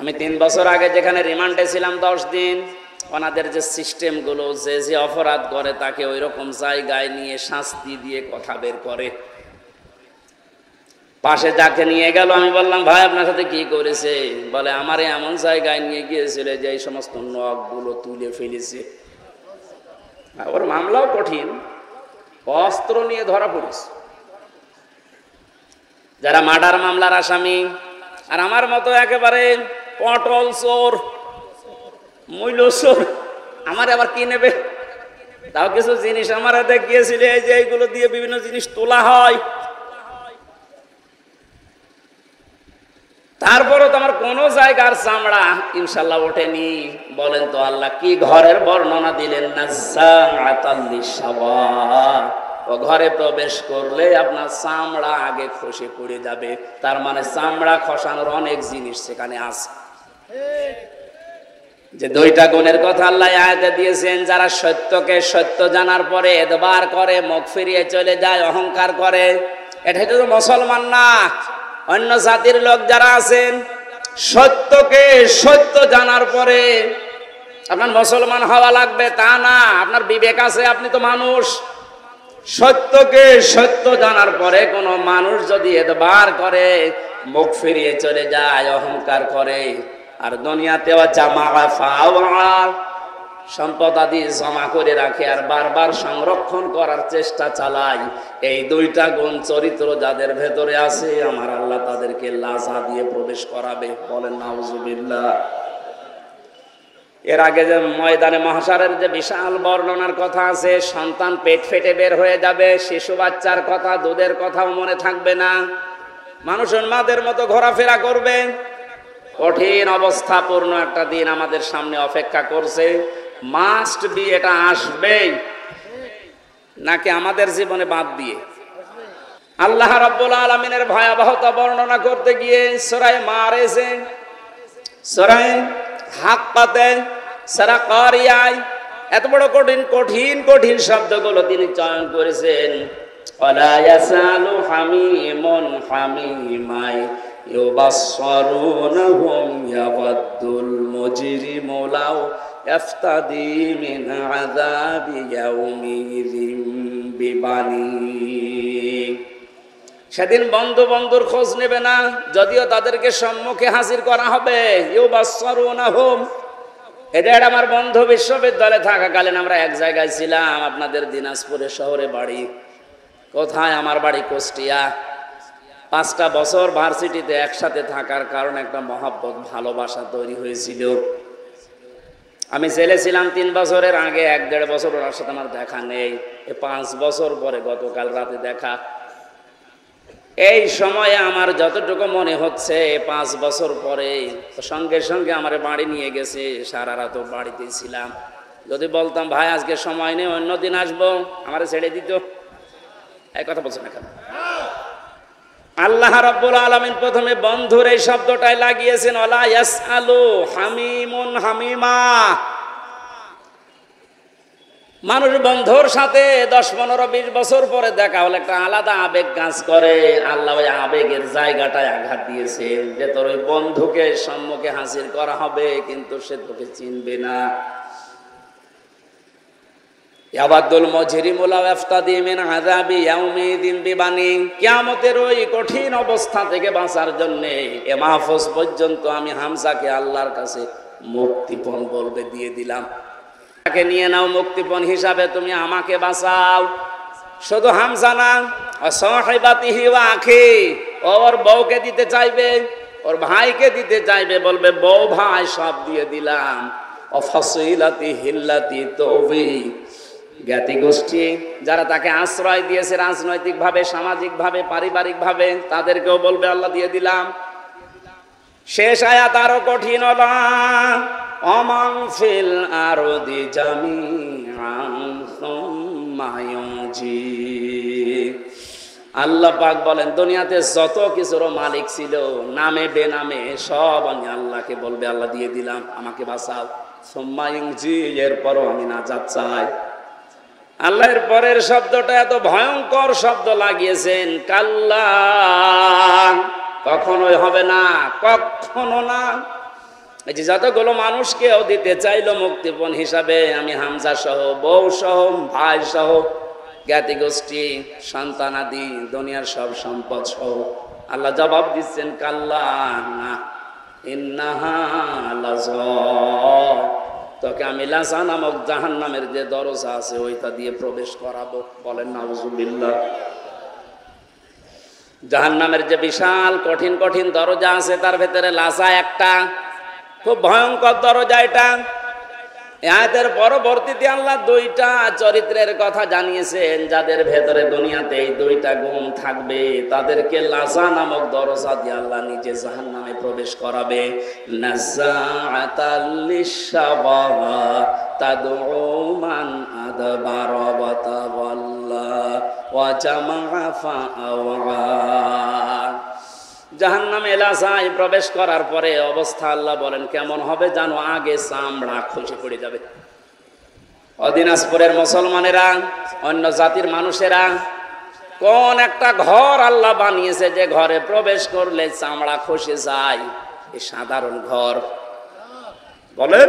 আমি 3 বছর আগে যেখানে রিমান্ডে ছিলাম 10 দিন, ওনাদের যে সিস্টেমগুলো, যে অপরাধ করে তাকে ওই রকম জায়গায় নিয়ে শাস্তি দিয়ে কথা বের করে। পাশে যাকে নিয়ে গেল, আমি বললাম ভাই আপনার সাথে কি করেছে? বলে আমার এমন জায়গায় নিয়ে গিয়েছিল যে এই সমস্ত নখগুলো তুলে ফেলেছে। ওর মামলাও কঠিন, অস্ত্র নিয়ে ধরা পড়েছে। যারা মার্ডার মামলার আসামি আর আমার মতো একেবারে পটল চোর, মূল্য চোর, আমার আবার কি নেবে? তাও কিছু জিনিস আমার দেখিয়েছিল, এই যে এইগুলো দিয়ে বিভিন্ন জিনিস তোলা হয়। তারপরও তো আমার কোন জায়গার চামড়া ইনশাল্লাহ ওঠেনি। বলেন তো আল্লাহ কি ঘরের বর্ণনা দিলেন না? ও ঘরে প্রবেশ করলে আপনার চামড়া আগে খসে পড়ে যাবে। তার মানে চামড়া খসানোর অনেক জিনিস সেখানে আছে। যে 2টা গুণের কথা আল্লাহ আয়াতে দিয়েছেন, যারা সত্যকে সত্য জানার পরে এদবার করে, মুখ ফিরিয়ে চলে যায়, অহংকার করে, এটা তো মুসলমান না। অন্য জাতির লোক যারা আছেন, সত্যকে সত্য জানার পরে আপনার মুসলমান হওয়া লাগবে তা না। আপনার বিবেক আছে, আপনি তো মানুষ। সত্যকে সত্য জানার পরে কোন মানুষ যদি এদবার করে, মুখ ফিরিয়ে চলে যায়, অহংকার করে, আর দুনিয়াতেও সম্পদ আদি জমা করে রাখে আর বারবার সংরক্ষণ করার চেষ্টা চালায়, এই 2টা গুণ চরিত্র যাদের ভেতরে আছে, আমার আল্লাহ তাদেরকে লাজা দিয়ে প্রবেশ করাবে। বলেন নাউজুবিল্লাহ। এর আগে যে ময়দানে মহাশারের যে বিশাল বর্ণনার কথা আছে, সন্তান পেট ফেটে বের হয়ে যাবে, শিশু বাচ্চার কথা, দুধের কথাও মনে থাকবে না, মানুষ উন্মাদের মতো ঘোরাফেরা করবে। কঠিন অবস্থাপূর্ণ একটা দিন আমাদের সামনে অপেক্ষা করছে। মাস্ট বি, এটা আসবেই, নাকি আমাদের জীবনে বাদ দিয়ে? আল্লাহ রাব্বুল আলামিনের ভয়াবহতা বর্ণনা করতে গিয়ে সূরা মারেজে, সূরা হাক্কাতে, সূরা কারিয়ায় এত বড় কঠিন কঠিন কঠিন শব্দগুলো তিনি চয়ন করেছেন। ওয়ালা ইয়াসালু হামিমুন হামিমাই ইউবাসসিরুনহুম ইয়াওয়াদ্দুল মুজরিমু লাউ ইফতাদি মিন আযাবি ইয়াউমিযিন বিবানি। সেদিন বন্ধু বন্ধুর খোঁজ নেবে না, যদিও তাদেরকে সম্মুখে হাজির করা হবে। ইউবাসসিরুনহুম, এটা আমার বন্ধু বিশ্ববিদ্যালয়ে থাকাকালীন আমরা এক জায়গায় ছিলাম, আপনাদের দিনাজপুরের শহরে বাড়ি। কোথায়? আমার বাড়ি কুষ্টিয়া। 5টা বছর ভার্সিটিতে একসাথে থাকার কারণে একটা মহাব্বত, ভালোবাসা তৈরি হয়েছিল। আমি জেলে ছিলাম 3 বছরের আগে, 1-1.5 বছর ওর সাথে আমার দেখা নেই। 5 বছর পরে গতকাল রাতে দেখা। এই সময়ে আমার যতটুকু মনে হচ্ছে 5 বছর পরে, সঙ্গে সঙ্গে আমার বাড়ি নিয়ে গেছে, সারা রাত বাড়িতেই ছিলাম। যদি বলতাম ভাই আজকে সময় নেই, অন্যদিন আসবো, আমার ছেড়ে দিত। এই কথা বলছে না কেন? আল্লাহ রাব্বুল আলামিন প্রথমে বন্ধুর এই শব্দটাই লাগিয়েছেন, ওয়ালা ইয়াসআলু হামিমুন হামিমা। মানুষ বন্ধুর সাথে 10, 15, 20 বছর পরে দেখা হলে একটা আলাদা আবেগ কাজ করে। আল্লাহ ওই আবেগের জায়গাটায় আঘাত দিয়েছেন যে তোর ওই বন্ধুকে সম্মুখে হাজির করা হবে, কিন্তু সে তোকে চিনবে না। ইয়াবাদুল মুজরিমু লাউ ইফতাদি মিন আযাবি ইয়াউমিযিন বিবানি। কিয়ামতের ওই কঠিন অবস্থা থেকে বাঁচার জন্য এ মাহফুজ পর্যন্ত আমি হামজাকে আল্লাহর কাছে মুক্তিপণ বলবে দিয়ে দিলাম। তাকে নিয়ে নাও মুক্তিপণ হিসাবে, তুমি আমাকে বাঁচাও। শুধু হামজা না, সাহিবাতিহি ওয়া আখি, ওর বউকে দিতে চাইবে, ওর ভাইকে দিতে চাইবে, বলবে বউ ভাই সব দিয়ে দিলাম। অফাসিলাতি হিল্লাতি তৌবি, জ্ঞাতি গোষ্ঠী যারা তাকে আশ্রয় দিয়েছে রাজনৈতিকভাবে, সামাজিকভাবে, পারিবারিকভাবে, তাদেরকেও বলবে আল্লাহ দিয়ে দিলাম। শেষ আয়াত আরো কঠিন, অমান ফিল আরদি জামিআন সুম্মা ইউনজি। আল্লাহ পাক বলেন দুনিয়াতে যত কিছুর মালিক ছিল, নামে বেনামে, সব আমি আল্লাহকে বলবে আল্লাহ দিয়ে দিলাম, আমাকে বাঁচাও। সুম্মা ইউনজি, এরপরও আমি নাজাত চাই। আল্লাহর পরের শব্দটা এত ভয়ঙ্কর শব্দ লাগিয়েছেন, কাল্লা, কখনোই হবে না, কখনো না। এই যে যতগুলো মানুষকেও দিতে চাইলো মুক্তিপণ হিসাবে, আমি হামজা সহ, বউ সহ, ভাই সহ, জ্ঞাতি গোষ্ঠী, সন্তানাদি, দুনিয়ার সব সম্পদ সহ, আল্লাহ জবাব দিচ্ছেন কাল্লা না, ইন্নাহা লাযা, তোকে আমি লাযা নামক জাহান্নামের যে দরজা আছে ওইটা দিয়ে প্রবেশ করাবো। বলেন নাউজুবিল্লাহ। জাহান্নামের যে বিশাল কঠিন কঠিন দরজা আছে তার ভেতরে লাযা একটা, খুব ভয়ঙ্কর দরজা এটা। আয়াতের পরবর্তীতে আল্লাহ দুইটা চরিত্রের কথা জানিয়েছেন, যাদের ভেতরে দুনিয়াতে এই দুইটা গুণ থাকবে তাদেরকে লাযা নামক দরজা দিয়ে আল্লাহ নিজে জাহান্নামে প্রবেশ করাবে। নাযাআতাল লিশশাওয়া তাদউ মান আদবারা ওয়া তাওয়াল্লা ওয়া জামাআ ফাআওয়া। জাহান্নামে লাযায় প্রবেশ করার পরে অবস্থা আল্লাহ বলেন কেমন হবে জানো, আগে চামড়া খসে পড়ে যাবে। দিনাজপুরের মুসলমানেরা, অন্য জাতির মানুষেরা কোন একটা ঘর আল্লাহ বানিয়েছে যে ঘরে প্রবেশ করলে চামড়া খসে যায়? এই সাধারণ ঘর? বলেন